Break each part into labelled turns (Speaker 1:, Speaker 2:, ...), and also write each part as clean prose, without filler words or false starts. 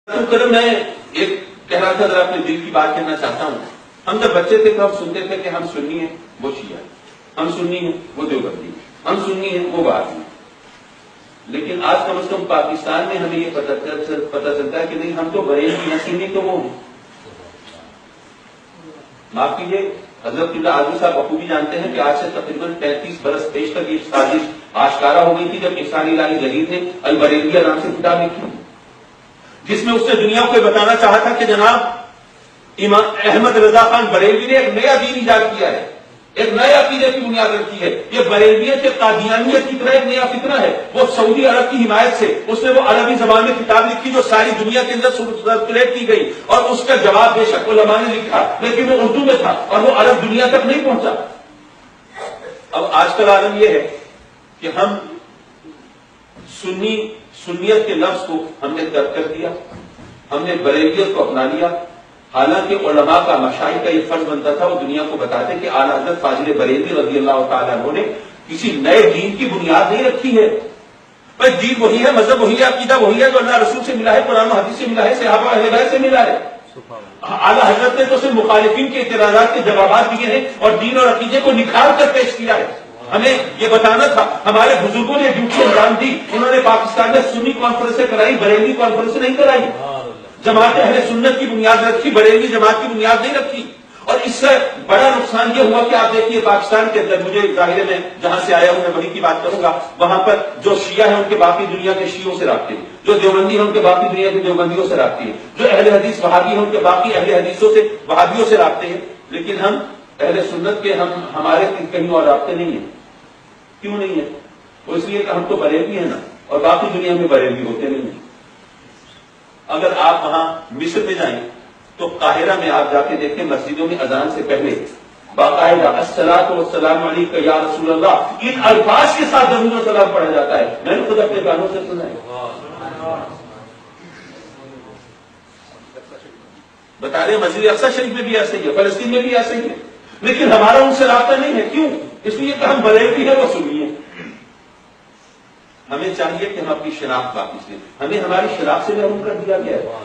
Speaker 1: میں ایک کہہ رہا تھا، اپنے دل کی بات کہنا چاہتا ہوں. ہم جب بچے تھے تو ہم سنتے تھے کہ ہم سنی ہیں وہ شیعہ ہیں، ہم سنی ہیں وہ دیوبندی ہیں، ہم سنی ہیں وہ وہابی ہیں. لیکن آج کم از کم پاکستان میں ہمیں یہ پتہ چلتا ہے کہ نہیں، ہم تو بریلوی ہیں، سنی تو وہ ہیں. معاف کیجیے، حضرت اللہ عادل صاحب بخوبی جانتے ہیں کہ آج سے تقریباً 35 برس پیش تک یہ سازش آشکارا ہو گئی تھی جب احسان الہی ظہیر نے البریلویہ نام سے کتاب لکھی، جس میں اس نے دنیا کو بتانا چاہا تھا کہ جناب امام احمد رضا خان بریلوی نے ایک نیا دین ایجاد کیا ہے، ایک نئے عقیدے کی بنیاد رکھی ہے. یہ بریلویت کے قادیانیت کی طرح ایک نیا فتنہ ہے. وہ سعودی عرب کی حمایت سے اس نے وہ عربی زبان میں کتاب لکھی جو ساری دنیا کے اندر سرکولیٹ کی گئی، اور اس کا جواب بے شک علماء نے لکھا، لیکن وہ اردو میں تھا اور وہ عرب دنیا تک نہیں پہنچا. اب آج کل عالم یہ ہے کہ ہم سنیت کے لفظ کو ہم نے ترک کر دیا، ہم نے بریلیت کو اپنا لیا. حالانکہ علماء کا مشائخ کا یہ فرض بنتا تھا وہ دنیا کو بتاتے کہ اعلیٰ حضرت فاضل بریلوی رضی اللہ تعالیٰ عنہ نے کسی نئے دین کی بنیاد نہیں رکھی ہے. بس دین وہی ہے، مذہب وہی ہے، عقیدہ وہی ہے جو اللہ رسول سے ملا ہے، قرآن و حدیث سے ملا ہے، صحابہ اہل بیت سے ملا ہے. اعلیٰ حضرت نے تو صرف مخالفین کے اعتراضات کے جوابات دیے ہیں اور دین اور عقیدے کو نکھار کر پیش کیا ہے. ہمیں یہ بتانا تھا، ہمارے بزرگوں نے ڈیوٹی انجام دی. انہوں نے پاکستان میں سنی کانفرنسیں کرائی، بریلوی کانفرنسیں نہیں کرائی. جماعت اہل سنت کی بنیاد رکھی، بریلوی جماعت کی بنیاد نہیں رکھی. اور اس سے بڑا نقصان یہ ہوا کہ آپ دیکھیے پاکستان کے اندر، مجھے ظاہر میں جہاں سے آیا ہوں میں وہی کی بات کروں گا، وہاں پر جو شیعہ ہیں ان کے باقی دنیا کے شیعوں سے رابطے ہیں، جو دیوبندی ہیں ان کے باقی دنیا کے دیوبندیوں سے رابطے ہیں، جو اہل حدیث وہابی ہیں ان کے باقی اہل حدیثوں سے وہابیوں سے رابطے ہیں. لیکن ہم اہل سنت کے ہمارے کہیں اور رابطے نہیں ہیں. کیوں نہیں ہے؟ وہ اس لیے کہ ہم تو بریلوی ہیں نا، اور باقی دنیا میں بریلوی ہوتے نہیں ہیں. اگر آپ وہاں مصر میں جائیں تو قاہرہ میں آپ جا کے دیکھیں، مسجدوں میں اذان سے پہلے باقاعدہ الصلاۃ والسلام علیک یا رسول اللہ ان الفاظ کے ساتھ درود و سلام پڑھا جاتا ہے. میں نے خود اپنے کانوں سے سنا ہے. بتا رہے مسجد اقصی شریف میں بھی ایسا ہی ہے، فلسطین میں بھی ایسا ہی ہے. لیکن ہمارا ان سے رابطہ نہیں ہے. کیوں؟ اس لیے کہ ہم بریلوی ہیں، وہ سنی ہیں. ہمیں چاہیے کہ ہم اپنی شناخت واپس لیں. ہمیں ہماری شناخت سے محروم کر دیا گیا ہے،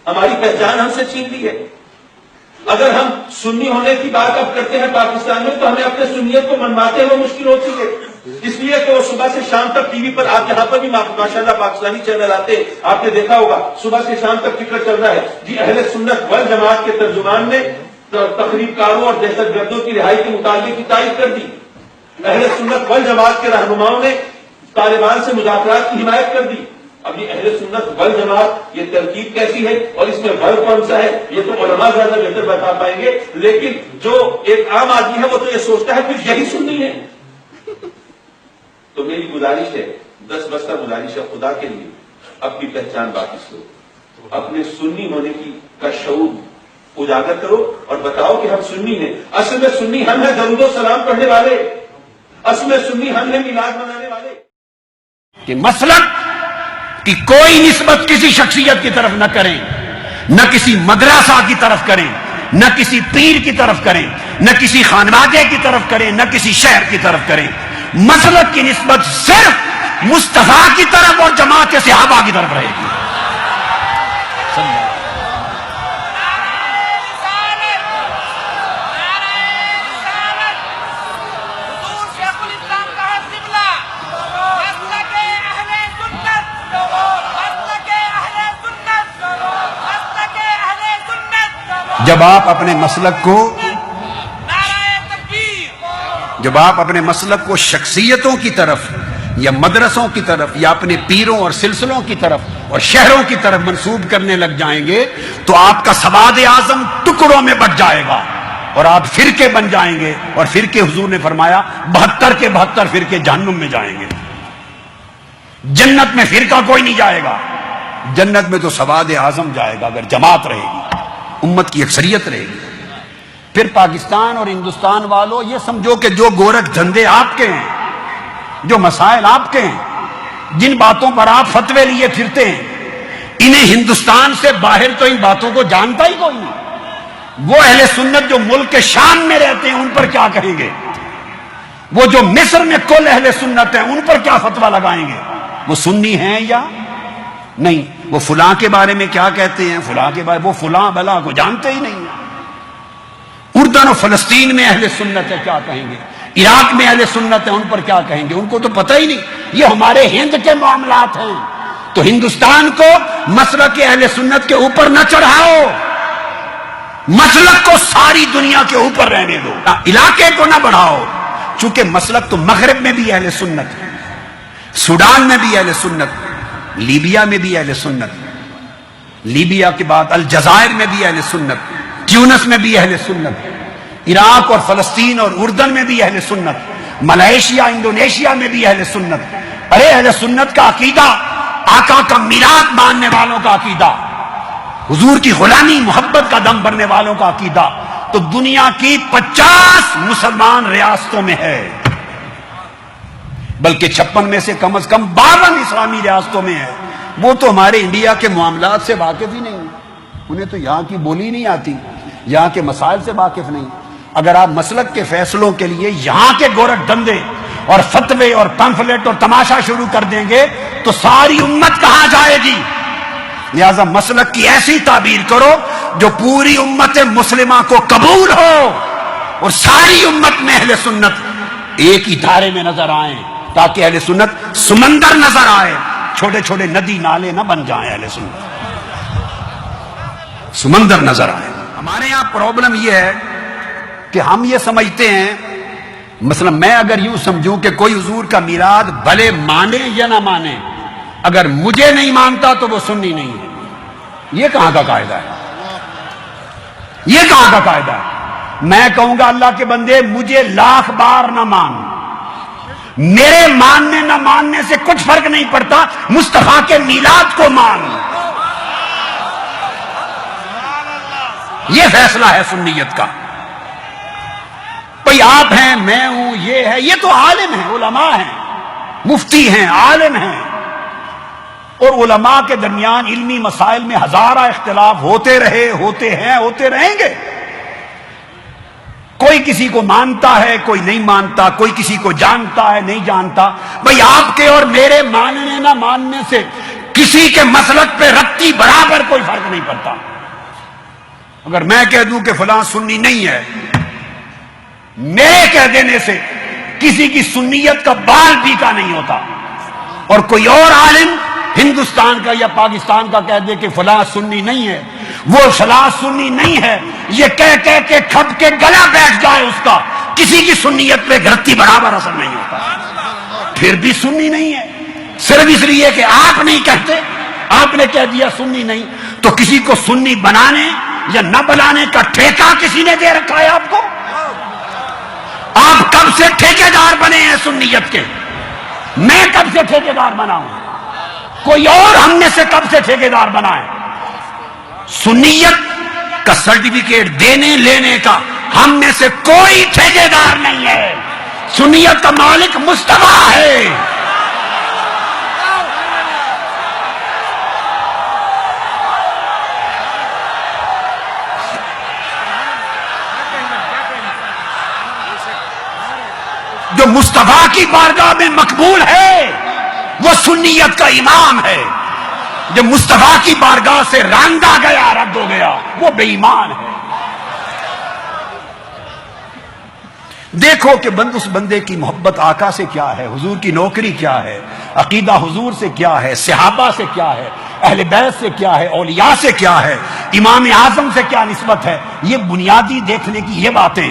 Speaker 1: ہماری پہچان ہم سے چھین لی ہے. اگر ہم سنی ہونے کی بات اب کرتے ہیں پاکستان میں تو ہمیں اپنے سنیت کو منواتے ہوئے مشکل ہوتی ہے. اس لیے کہ وہ صبح سے شام تک ٹی وی پر، آپ یہاں پر بھی ماشاءاللہ پاکستانی چینل آتے ہیں، آپ نے دیکھا ہوگا صبح سے شام تک فکر چل رہا ہے جی اہل سنت والجماعت کے ترجمان نے تخریب کاروں اور دہشت گردوں کی رہائی کے مطالبے کی تائید کر دی. اہل سنت والجماعت کے رہنماؤں نے طالبان سے مذاکرات کی حمایت کر دی. اب یہ اہل سنت والجماعت یہ ترکیب کیسی ہے اور اس میں غرض کون سا ہے، یہ تو علماء زیادہ بہتر بتا پائیں گے. لیکن جو ایک عام آدمی ہے وہ تو یہ سوچتا ہے پھر یہی سنی ہے. تو میری گزارش ہے، 10 بستہ گزارش ہے، خدا کے لیے اپنی پہچان واپس لو، اپنے سنی ہونے کا شعور اجاگر کرو اور بتاؤ کہ ہم سنی ہیں. اصل میں سنی ہم ہیں درود و سلام پڑھنے والے، اصل میں سنی ہم ہیں میلاد منانے والے.
Speaker 2: کہ مسلک کی کوئی نسبت کسی شخصیت کی طرف نہ کریں، نہ کسی مدرسہ کی طرف کریں، نہ کسی پیر کی طرف کریں، نہ کسی خانوادے کی طرف کریں، نہ کسی شہر کی طرف کریں. مسلک کی نسبت صرف مصطفیٰ کی طرف اور جماعت صحابہ کی طرف رہے گی. جب آپ اپنے مسلک کو شخصیتوں کی طرف یا مدرسوں کی طرف یا اپنے پیروں اور سلسلوں کی طرف اور شہروں کی طرف منسوب کرنے لگ جائیں گے تو آپ کا سواد اعظم ٹکڑوں میں بٹ جائے گا اور آپ فرقے بن جائیں گے. اور فرقے حضور نے فرمایا 72 کے 72 فرقے جہنم میں جائیں گے. جنت میں فرقہ کوئی نہیں جائے گا، جنت میں تو سواد اعظم جائے گا اگر جماعت رہے گی، امت کی اکثریت رہے گی. پھر پاکستان اور ہندوستان والوں یہ سمجھو کہ جو گورکھ دھندے آپ کے ہیں، جو مسائل آپ کے ہیں، جن باتوں پر آپ فتوے لیے پھرتے ہیں، انہیں ہندوستان سے باہر تو ان باتوں کو جانتا ہی کوئی نہیں. وہ اہل سنت جو ملک کے شام میں رہتے ہیں ان پر کیا کہیں گے؟ وہ جو مصر میں کل اہل سنت ہیں ان پر کیا فتویٰ لگائیں گے؟ وہ سنی ہیں یا نہیں، وہ فلاں کے بارے میں کیا کہتے ہیں، فلاں کے بارے وہ فلاں بلا کو جانتے ہی نہیں ہیں۔ اردن و فلسطین میں اہل سنت ہے، کیا کہیں گے؟ عراق میں اہل سنت ہے، ان پر کیا کہیں گے؟ ان کو تو پتہ ہی نہیں، یہ ہمارے ہند کے معاملات ہیں۔ تو ہندوستان کو مسلک اہل سنت کے اوپر نہ چڑھاؤ، مسلک کو ساری دنیا کے اوپر رہنے دو، علاقے کو نہ بڑھاؤ، چونکہ مسلک تو مغرب میں بھی اہل سنت ہے، سوڈان میں بھی اہل سنت، لیبیا میں بھی اہل سنت، لیبیا کے بعد الجزائر میں بھی اہل سنت، ٹیونس میں بھی اہل سنت، عراق اور فلسطین اور اردن میں بھی اہل سنت، ملائیشیا انڈونیشیا میں بھی اہل سنت۔ ارے اہل سنت کا عقیدہ آقا کا میلاد ماننے والوں کا عقیدہ، حضور کی غلامی محبت کا دم بھرنے والوں کا عقیدہ تو دنیا کی 50 مسلمان ریاستوں میں ہے، بلکہ 56 میں سے کم از کم 52 اسلامی ریاستوں میں ہے۔ وہ تو ہمارے انڈیا کے معاملات سے واقف ہی نہیں، انہیں تو یہاں کی بولی نہیں آتی، یہاں کے مسائل سے واقف نہیں۔ اگر آپ مسلک کے فیصلوں کے لیے یہاں کے گورکھ دھندے اور فتوے اور پمفلٹ اور تماشا شروع کر دیں گے تو ساری امت کہاں جائے گی؟ لہذا مسلک کی ایسی تعبیر کرو جو پوری امت مسلمہ کو قبول ہو اور ساری امت میں اہل سنت ایک ہی دھارے میں نظر آئیں، تاکہ اہل سنت سمندر نظر آئے، چھوٹے چھوٹے ندی نالے نہ بن جائیں، اہل سنت سمندر نظر آئے۔ ہمارے یہاں پرابلم یہ ہے کہ ہم یہ سمجھتے ہیں، مثلا میں اگر یوں سمجھوں کہ کوئی حضور کا میلاد بھلے مانے یا نہ مانے، اگر مجھے نہیں مانتا تو وہ سنی نہیں ہے، یہ کہاں کا قاعدہ ہے؟ یہ کہاں کا قاعدہ ہے؟ میں کہوں گا اللہ کے بندے مجھے 1,00,000 بار نہ مان، میرے ماننے نہ ماننے سے کچھ فرق نہیں پڑتا، مصطفیٰ کے میلاد کو مان۔ یہ فیصلہ ہے سنیت کا۔ بھئی آپ ہیں، میں ہوں، یہ ہے، یہ تو عالم ہیں، علماء ہیں، مفتی ہیں، عالم ہیں، اور علماء کے درمیان علمی مسائل میں ہزارہ اختلاف ہوتے رہے، ہوتے ہیں، ہوتے رہیں گے۔ کوئی کسی کو مانتا ہے، کوئی نہیں مانتا، کوئی کسی کو جانتا ہے، نہیں جانتا۔ بھئی آپ کے اور میرے ماننے نہ ماننے سے کسی کے مسلک پہ رتی برابر کوئی فرق نہیں پڑتا۔ اگر میں کہہ دوں کہ فلاں سنی نہیں ہے، میرے کہہ دینے سے کسی کی سنیت کا بال بھی کا نہیں ہوتا، اور کوئی اور عالم ہندوستان کا یا پاکستان کا کہہ دے کہ فلاں سنی نہیں ہے، وہ فلاں سنی نہیں ہے، یہ کہہ کے کھپ کے گلا بیٹھ جائے اس کا، کسی کی سنیت پہ گھرتی برابر اثر نہیں ہوتا، پھر بھی سنی نہیں ہے۔ صرف اس لیے کہ آپ نہیں کہتے، آپ نے کہہ دیا سنی نہیں، تو کسی کو سنی بنانے یا نہ بنانے کا ٹھیکہ کسی نے دے رکھا ہے آپ کو؟ آپ کب سے ٹھیکیدار بنے ہیں سنیت کے؟ میں کب سے ٹھیکیدار بنا ہوں؟ کوئی اور ہم میں سے کب سے ٹھیکیدار بنا ہے؟ سنیت کا سرٹیفکیٹ دینے لینے کا ہم میں سے کوئی ٹھیکیدار نہیں ہے، سنیت کا مالک مصطفیٰ ہے۔ جو مصطفیٰ کی بارگاہ میں مقبول ہے وہ سنیت کا امام ہے، جو مصطفیٰ کی بارگاہ سے راندا گیا، رد ہو گیا، وہ بے ایمان ہے۔ دیکھو کہ اس بندے کی محبت آقا سے کیا ہے، حضور کی نوکری کیا ہے، عقیدہ حضور سے کیا ہے، صحابہ سے کیا ہے، اہل بیت سے کیا ہے، اولیاء سے کیا ہے، امام اعظم سے کیا نسبت ہے۔ یہ بنیادی دیکھنے کی یہ باتیں۔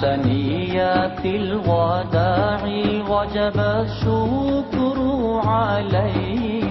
Speaker 3: ثنيات الوداع وجب الشكر عليه